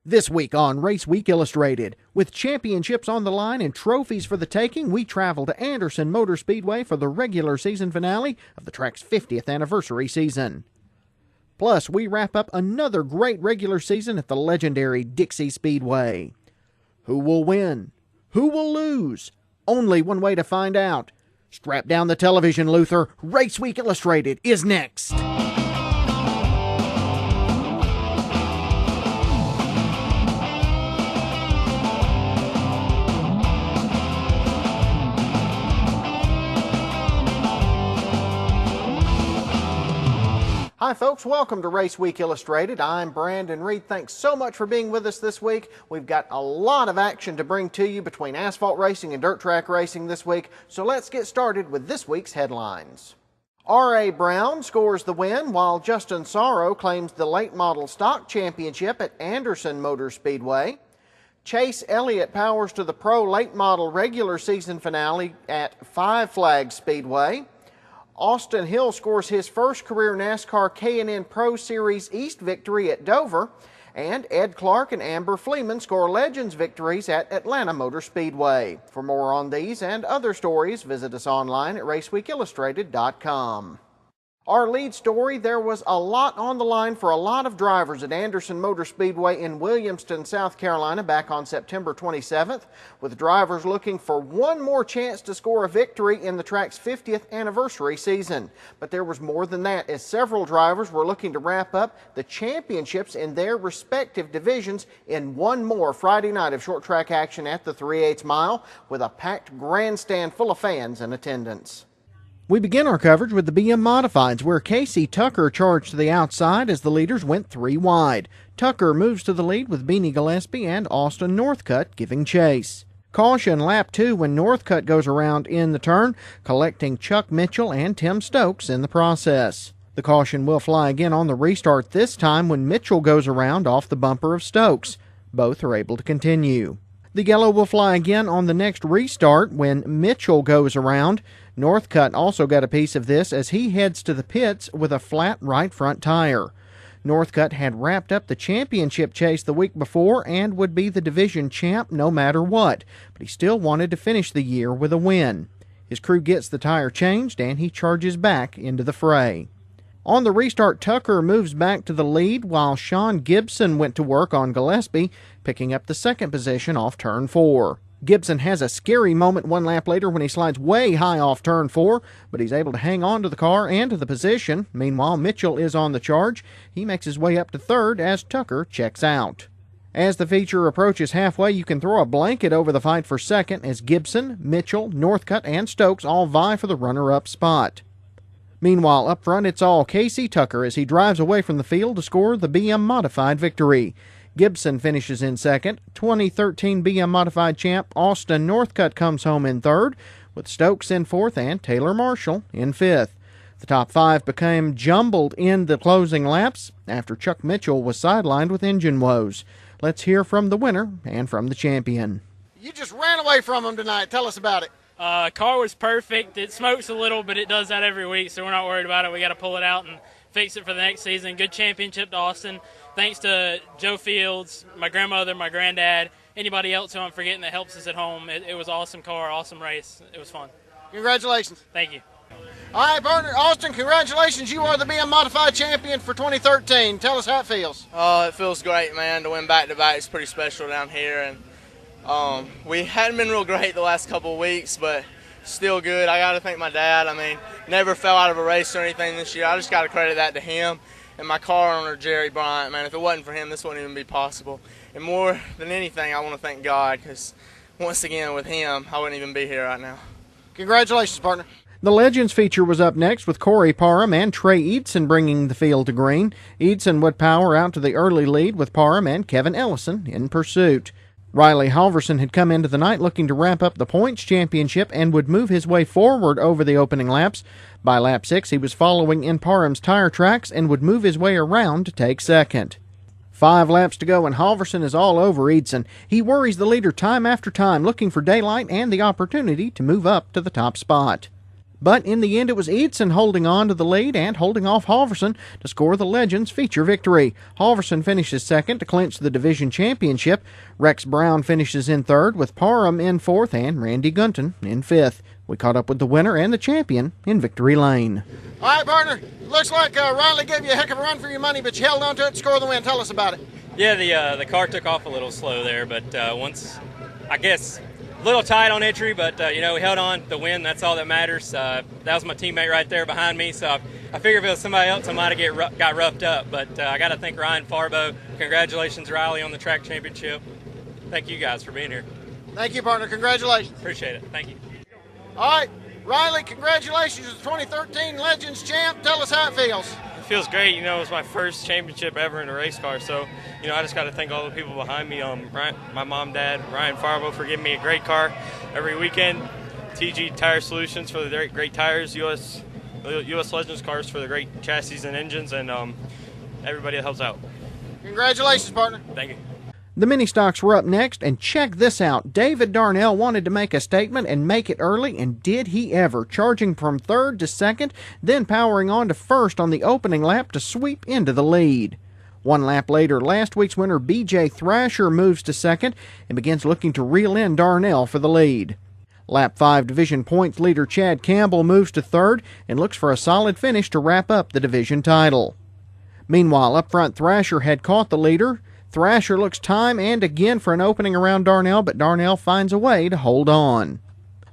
This week on Race Week Illustrated, with championships on the line and trophies for the taking, we travel to Anderson Motor Speedway for the regular season finale of the track's 50th anniversary season. Plus, we wrap up another great regular season at the legendary Dixie Speedway. Who will win? Who will lose? Only one way to find out. Strap down the television, Luther. Race Week Illustrated is next. Hi folks, welcome to Race Week Illustrated. I'm Brandon Reed. Thanks so much for being with us this week. We've got a lot of action to bring to you between asphalt racing and dirt track racing this week, so let's get started with this week's headlines. R.A. Brown scores the win while Justin Sorrow claims the late model stock championship at Anderson Motor Speedway. Chase Elliott powers to the pro late model regular season finale at Five Flags Speedway. Austin Hill scores his first career NASCAR K&N Pro Series East victory at Dover, and Ed Clark and Amber Fleeman score Legends victories at Atlanta Motor Speedway. For more on these and other stories, visit us online at RaceWeekIllustrated.com. Our lead story, there was a lot on the line for a lot of drivers at Anderson Motor Speedway in Williamston, South Carolina back on September 27th, with drivers looking for one more chance to score a victory in the track's 50th anniversary season. But there was more than that, as several drivers were looking to wrap up the championships in their respective divisions in one more Friday night of short track action at the 3/8 mile, with a packed grandstand full of fans in attendance. We begin our coverage with the BM Modifieds, where Casey Tucker charged to the outside as the leaders went three wide. Tucker moves to the lead with Beanie Gillespie and Austin Northcutt giving chase. Caution lap 2 when Northcutt goes around in the turn, collecting Chuck Mitchell and Tim Stokes in the process. The caution will fly again on the restart, this time when Mitchell goes around off the bumper of Stokes. Both are able to continue. The yellow will fly again on the next restart when Mitchell goes around. Northcutt also got a piece of this as he heads to the pits with a flat right front tire. Northcutt had wrapped up the championship chase the week before and would be the division champ no matter what, but he still wanted to finish the year with a win. His crew gets the tire changed and he charges back into the fray. On the restart, Tucker moves back to the lead while Sean Gibson went to work on Gillespie, picking up the second position off turn 4. Gibson has a scary moment one lap later when he slides way high off turn 4, but he's able to hang on to the car and to the position. Meanwhile, Mitchell is on the charge. He makes his way up to third as Tucker checks out. As the feature approaches halfway, you can throw a blanket over the fight for second as Gibson, Mitchell, Northcutt, and Stokes all vie for the runner-up spot. Meanwhile, up front, it's all Casey Tucker as he drives away from the field to score the BM Modified victory. Gibson finishes in second. 2013 BM Modified champ Austin Northcutt comes home in third, with Stokes in fourth and Taylor Marshall in fifth. The top five became jumbled in the closing laps after Chuck Mitchell was sidelined with engine woes. Let's hear from the winner and from the champion. You just ran away from him tonight. Tell us about it. Car was perfect. It smokes a little, but it does that every week, so we're not worried about it. We got to pull it out and fix it for the next season. Good championship to Austin. Thanks to Joe Fields, my grandmother, my granddad, anybody else who I'm forgetting that helps us at home. It was an awesome car, awesome race. It was fun. Congratulations. Thank you. All right, partner, Austin, congratulations. You are the BM Modified champion for 2013. Tell us how it feels. Oh, it feels great, man. To win back-to-back is pretty special down here. And we hadn't been real great the last couple of weeks, but still good. I got to thank my dad. I mean, never fell out of a race or anything this year. I just got to credit that to him and my car owner, Jerry Bryant. Man, if it wasn't for him, this wouldn't even be possible. And more than anything, I want to thank God, because once again, with him, I wouldn't even be here right now. Congratulations, partner. The Legends feature was up next with Corey Parham and Trey Eidson bringing the field to green. Eidson would power out to the early lead with Parham and Kevin Ellison in pursuit. Riley Halverson had come into the night looking to wrap up the points championship and would move his way forward over the opening laps. By lap 6, he was following in Parham's tire tracks and would move his way around to take second. 5 laps to go and Halverson is all over Eidson. He worries the leader time after time, looking for daylight and the opportunity to move up to the top spot. But in the end, it was Eidson holding on to the lead and holding off Halverson to score the Legends' feature victory. Halverson finishes second to clinch the division championship. Rex Brown finishes in third, with Parham in fourth and Randy Gunton in fifth. We caught up with the winner and the champion in Victory Lane. All right, partner. Looks like Riley gave you a heck of a run for your money, but you held on to it to score the win. Tell us about it. Yeah, the car took off a little slow there, but once, I guess, a little tight on entry, but, we held on to win. That's all that matters. That was my teammate right there behind me, so I figured if it was somebody else, I might have got roughed up. But I got to thank Ryan Farbo. Congratulations, Riley, on the track championship. Thank you guys for being here. Thank you, partner. Congratulations. Appreciate it. Thank you. All right, Riley, congratulations as the 2013 Legends champ. Tell us how it feels. It feels great. It was my first championship ever in a race car, so, I just got to thank all the people behind me, my mom, dad, Ryan Farbo for giving me a great car every weekend, TG Tire Solutions for the great tires, US Legends cars for the great chassis and engines, and everybody that helps out. Congratulations, partner. Thank you. The mini stocks were up next, and check this out. David Darnell wanted to make a statement and make it early, and did he ever, charging from third to second, then powering on to first on the opening lap to sweep into the lead. One lap later, last week's winner BJ Thrasher moves to second and begins looking to reel in Darnell for the lead. Lap 5 division points leader Chad Campbell moves to third and looks for a solid finish to wrap up the division title. Meanwhile, up front, Thrasher had caught the leader. Thrasher looks time and again for an opening around Darnell, but Darnell finds a way to hold on.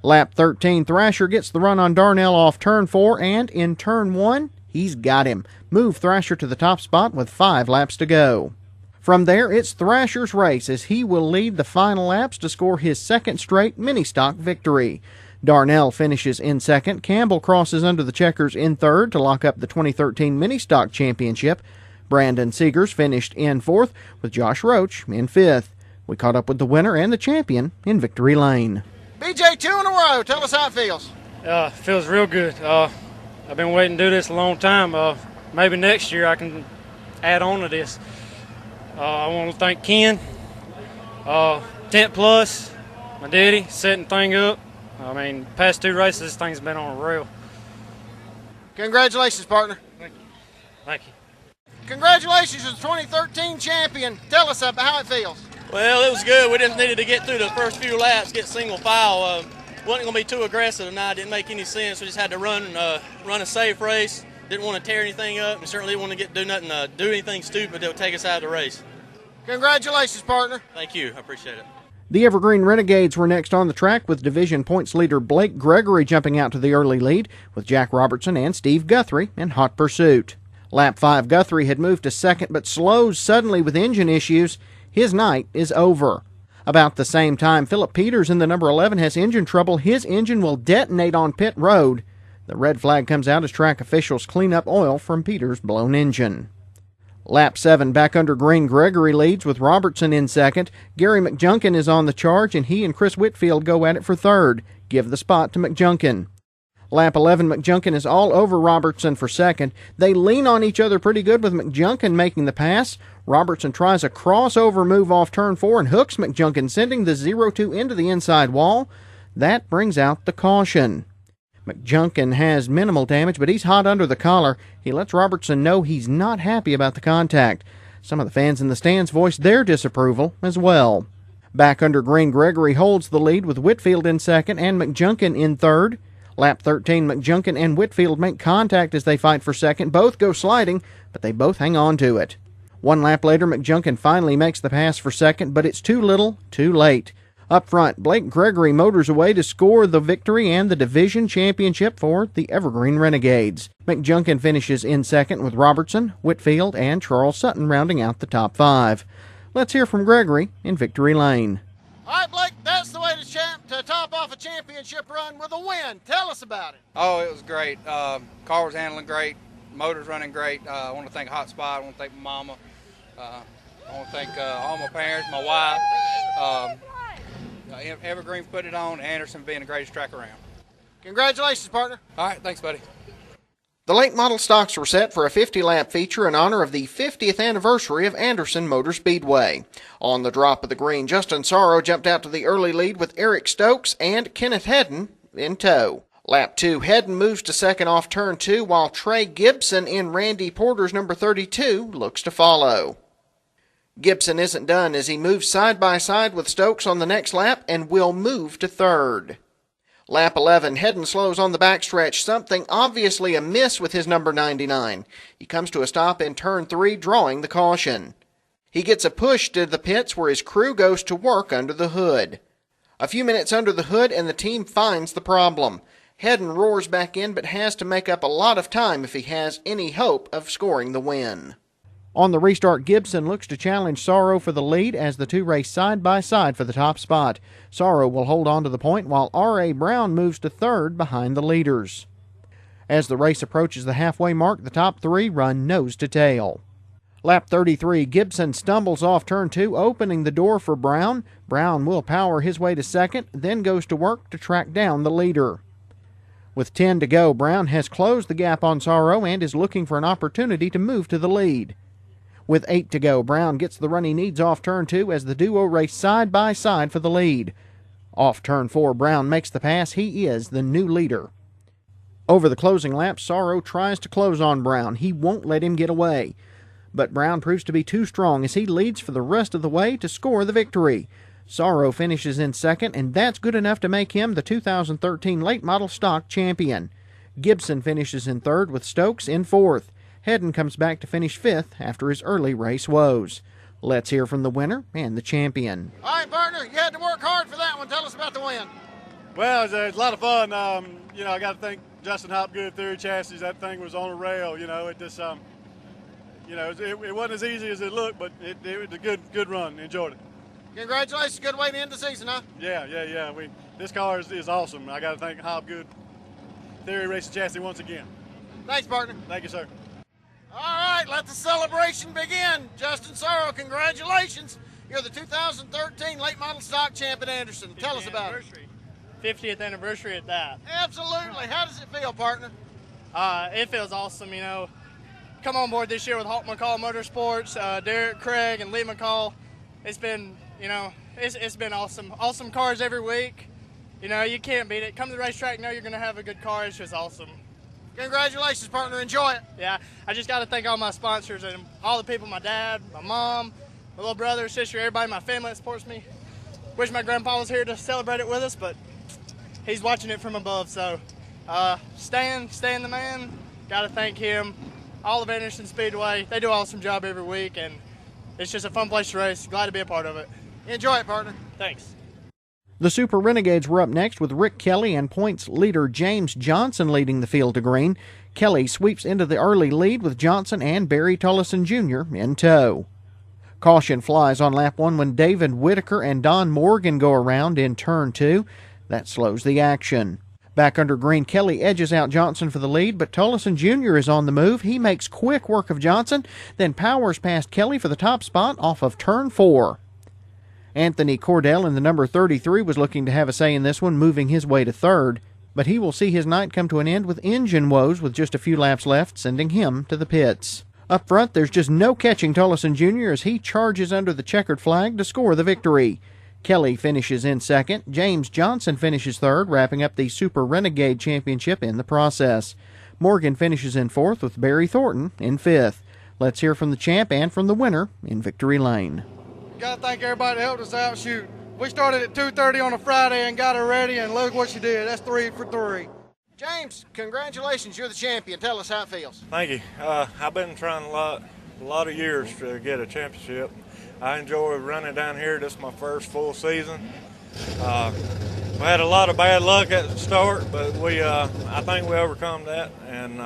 Lap 13, Thrasher gets the run on Darnell off turn 4, and in turn 1, he's got him. Move Thrasher to the top spot with 5 laps to go. From there, it's Thrasher's race as he will lead the final laps to score his second straight mini-stock victory. Darnell finishes in second. Campbell crosses under the checkers in third to lock up the 2013 mini-stock championship. Brandon Seegers finished in fourth, with Josh Roach in fifth. We caught up with the winner and the champion in Victory Lane. BJ, 2 in a row. Tell us how it feels. It feels real good. I've been waiting to do this a long time. Maybe next year I can add on to this. I want to thank Ken, Tent Plus, my daddy, setting thing up. Past 2 races, this thing's been on a rail. Congratulations, partner. Thank you. Congratulations as the 2013 champion. Tell us about how it feels. Well, it was good. We just needed to get through the first few laps, get single file. Wasn't going to be too aggressive tonight. Didn't make any sense. We just had to run a safe race. Didn't want to tear anything up, and certainly didn't want to do anything stupid that would take us out of the race. Congratulations, partner. Thank you. I appreciate it. The Evergreen Renegades were next on the track, with division points leader Blake Gregory jumping out to the early lead, with Jack Robertson and Steve Guthrie in hot pursuit. Lap 5, Guthrie had moved to second, but slows suddenly with engine issues. His night is over. About the same time, Philip Peters in the number 11 has engine trouble. His engine will detonate on pit road. The red flag comes out as track officials clean up oil from Peters' blown engine. Lap 7, back under green, Gregory leads with Robertson in second. Gary McJunkin is on the charge, and he and Chris Whitfield go at it for third. Give the spot to McJunkin. Lap 11, McJunkin is all over Robertson for second. They lean on each other pretty good, with McJunkin making the pass. Robertson tries a crossover move off turn 4 and hooks McJunkin, sending the 0-2 into the inside wall. That brings out the caution. McJunkin has minimal damage, but he's hot under the collar. He lets Robertson know he's not happy about the contact. Some of the fans in the stands voiced their disapproval as well. Back under green, Gregory holds the lead with Whitfield in second and McJunkin in third. Lap 13, McJunkin and Whitfield make contact as they fight for second. Both go sliding, but they both hang on to it. 1 lap later, McJunkin finally makes the pass for second, but it's too little, too late. Up front, Blake Gregory motors away to score the victory and the division championship for the Evergreen Renegades. McJunkin finishes in second, with Robertson, Whitfield, and Charles Sutton rounding out the top 5. Let's hear from Gregory in Victory Lane. All right, Blake, that's the way to top off a championship run with a win. Tell us about it. Oh, it was great. Car was handling great. Motor's running great. I want to thank Hot Spot. I want to thank my mama. I want to thank all my parents, my wife. Evergreen put it on. Anderson being the greatest track around. Congratulations, partner. All right, thanks, buddy. The late model stocks were set for a 50-lap feature in honor of the 50th anniversary of Anderson Motor Speedway. On the drop of the green, Justin Sorrow jumped out to the early lead with Eric Stokes and Kenneth Hedden in tow. Lap 2, Hedden moves to second off turn 2, while Trey Gibson in Randy Porter's number 32 looks to follow. Gibson isn't done as he moves side by side with Stokes on the next lap and will move to third. Lap 11, Hedden slows on the backstretch, something obviously amiss with his number 99. He comes to a stop in turn 3, drawing the caution. He gets a push to the pits where his crew goes to work under the hood. A few minutes under the hood and the team finds the problem. Hedden roars back in but has to make up a lot of time if he has any hope of scoring the win. On the restart, Gibson looks to challenge Sorrow for the lead as the two race side by side for the top spot. Sorrow will hold on to the point while R.A. Brown moves to third behind the leaders. As the race approaches the halfway mark, the top three run nose to tail. Lap 33, Gibson stumbles off turn 2, opening the door for Brown. Brown will power his way to second, then goes to work to track down the leader. With 10 to go, Brown has closed the gap on Sorrow and is looking for an opportunity to move to the lead. With 8 to go, Brown gets the run he needs off turn 2 as the duo race side by side for the lead. Off turn 4, Brown makes the pass. He is the new leader. Over the closing lap, Sorrow tries to close on Brown. He won't let him get away. But Brown proves to be too strong as he leads for the rest of the way to score the victory. Sorrow finishes in second, and that's good enough to make him the 2013 late model stock champion. Gibson finishes in third with Stokes in fourth. Hedden comes back to finish fifth after his early race woes. Let's hear from the winner and the champion. All right, partner, you had to work hard for that one. Tell us about the win. Well, it was a lot of fun. I got to thank Justin Hopgood, Theory Chassis. That thing was on a rail. It just, it wasn't as easy as it looked, but it was a good run. Enjoyed it. Congratulations. Good way to end the season, huh? Yeah. This car is awesome. I got to thank Hopgood, Theory Racing Chassis once again. Thanks, partner. Thank you, sir. All right, let the celebration begin. Justin Sorrow, congratulations. You're the 2013 late model stock champ at Anderson. Tell us about it. 50th anniversary at that. Absolutely. How does it feel, partner? It feels awesome, Come on board this year with Hawk McCall Motorsports, Derek Craig and Lee McCall. It's been, it's been awesome. Awesome cars every week. You can't beat it. Come to the racetrack, know you're going to have a good car. It's just awesome. Congratulations, partner. Enjoy it. Yeah, I just got to thank all my sponsors and all the people, my dad, my mom, my little brother, sister, everybody in my family that supports me. Wish my grandpa was here to celebrate it with us, but he's watching it from above. So, Stan the man, got to thank him. All of Anderson Speedway, they do an awesome job every week, and it's just a fun place to race. Glad to be a part of it. Enjoy it, partner. Thanks. The Super Renegades were up next with Rick Kelly and points leader James Johnson leading the field to green. Kelly sweeps into the early lead with Johnson and Barry Tullison Jr. in tow. Caution flies on lap 1 when David Whitaker and Don Morgan go around in turn 2. That slows the action. Back under green, Kelly edges out Johnson for the lead, but Tullison Jr. is on the move. He makes quick work of Johnson, then powers past Kelly for the top spot off of turn 4. Anthony Cordell in the number 33 was looking to have a say in this one, moving his way to third, but he will see his night come to an end with engine woes with just a few laps left, sending him to the pits. Up front, there's just no catching Tullison Jr. as he charges under the checkered flag to score the victory. Kelly finishes in second. James Johnson finishes third, wrapping up the Super Renegade Championship in the process. Morgan finishes in fourth with Barry Thornton in fifth. Let's hear from the champ and from the winner in Victory Lane. Got to thank everybody that helped us out. Shoot, we started at 2:30 on a Friday and got her ready, and look what you did. That's 3 for 3. James, congratulations. You're the champion. Tell us how it feels. Thank you. I've been trying a lot of years to get a championship. I enjoy running down here. This is my first full season. We had a lot of bad luck at the start, but I think we overcome that. And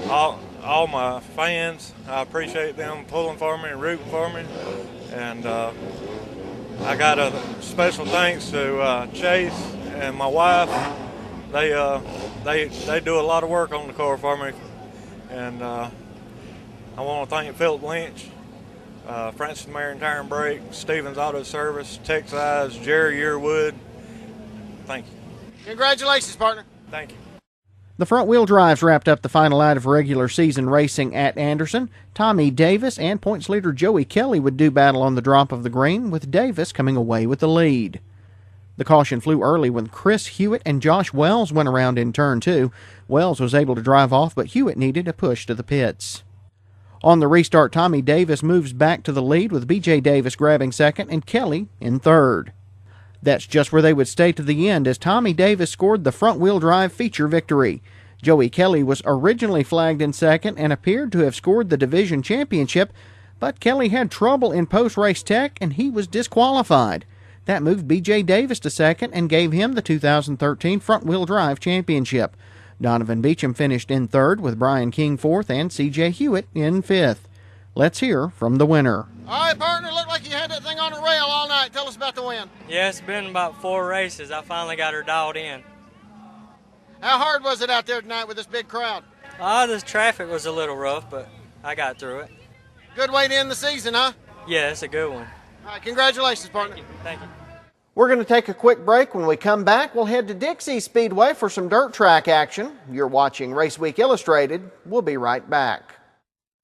all my fans, I appreciate them pulling for me and rooting for me. And I got a special thanks to Chase and my wife. They do a lot of work on the car for me. And I want to thank Philip Lynch, Francis Marion Tire and Brake, Stevens Auto Service, Texas, Jerry Yearwood. Thank you. Congratulations, partner. Thank you. The front-wheel drives wrapped up the final night of regular season racing at Anderson. Tommy Davis and points leader Joey Kelly would do battle on the drop of the green, with Davis coming away with the lead. The caution flew early when Chris Hewitt and Josh Wells went around in turn 2. Wells was able to drive off, but Hewitt needed a push to the pits. On the restart, Tommy Davis moves back to the lead with B.J. Davis grabbing second and Kelly in third. That's just where they would stay to the end as Tommy Davis scored the front-wheel drive feature victory. Joey Kelly was originally flagged in second and appeared to have scored the division championship, but Kelly had trouble in post-race tech and he was disqualified. That moved B.J. Davis to second and gave him the 2013 front-wheel drive championship. Donovan Beecham finished in third with Brian King fourth and C.J. Hewitt in fifth. Let's hear from the winner. All right, partner, looked like you had that thing on the rail all night. Tell us about the win. Yeah, it's been about 4 races. I finally got her dialed in. How hard was it out there tonight with this big crowd? The traffic was a little rough, but I got through it. Good way to end the season, huh? Yeah, it's a good one. All right, congratulations, partner. Thank you. We're going to take a quick break. When we come back, we'll head to Dixie Speedway for some dirt track action. You're watching Race Week Illustrated. We'll be right back.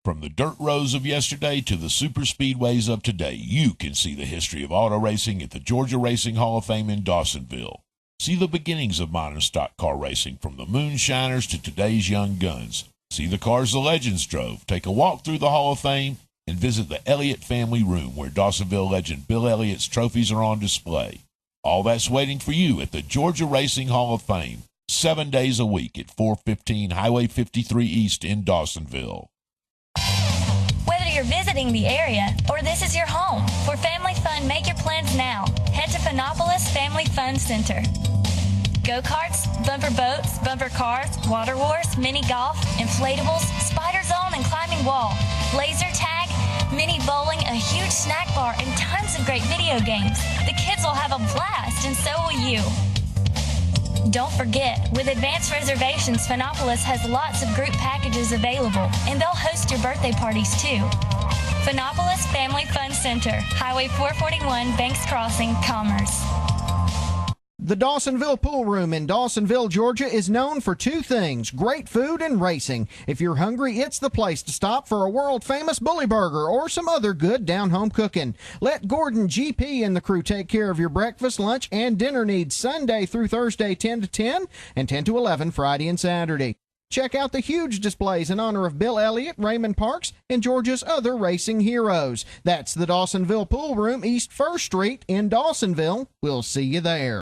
From the dirt roads of yesterday to the super speedways of today, you can see the history of auto racing at the Georgia Racing Hall of Fame in Dawsonville. See the beginnings of modern stock car racing, from the moonshiners to today's young guns. See the cars the legends drove. Take a walk through the Hall of Fame and visit the Elliott Family Room, where Dawsonville legend Bill Elliott's trophies are on display. All that's waiting for you at the Georgia Racing Hall of Fame, 7 days a week at 415 Highway 53 East in Dawsonville. Whether you're visiting the area or this is your home, for family fun, make your plans now. Head to Phonopolis Family Fun Center. Go-karts, bumper boats, bumper cars, water wars, mini golf, inflatables, spider zone and climbing wall, laser tag, mini bowling, a huge snack bar, and tons of great video games. The kids will have a blast, and so will you. Don't forget, with advanced reservations, Phonopolis has lots of group packages available, and they'll host your birthday parties too. Phonopolis Family Fun Center, Highway 441, Banks Crossing, Commerce. The Dawsonville Pool Room in Dawsonville, Georgia is known for 2 things: great food and racing. If you're hungry, it's the place to stop for a world-famous bully burger or some other good down-home cooking. Let Gordon GP and the crew take care of your breakfast, lunch, and dinner needs Sunday through Thursday 10 to 10 and 10 to 11 Friday and Saturday. Check out the huge displays in honor of Bill Elliott, Raymond Parks, and Georgia's other racing heroes. That's the Dawsonville Pool Room, East 1st Street in Dawsonville. We'll see you there.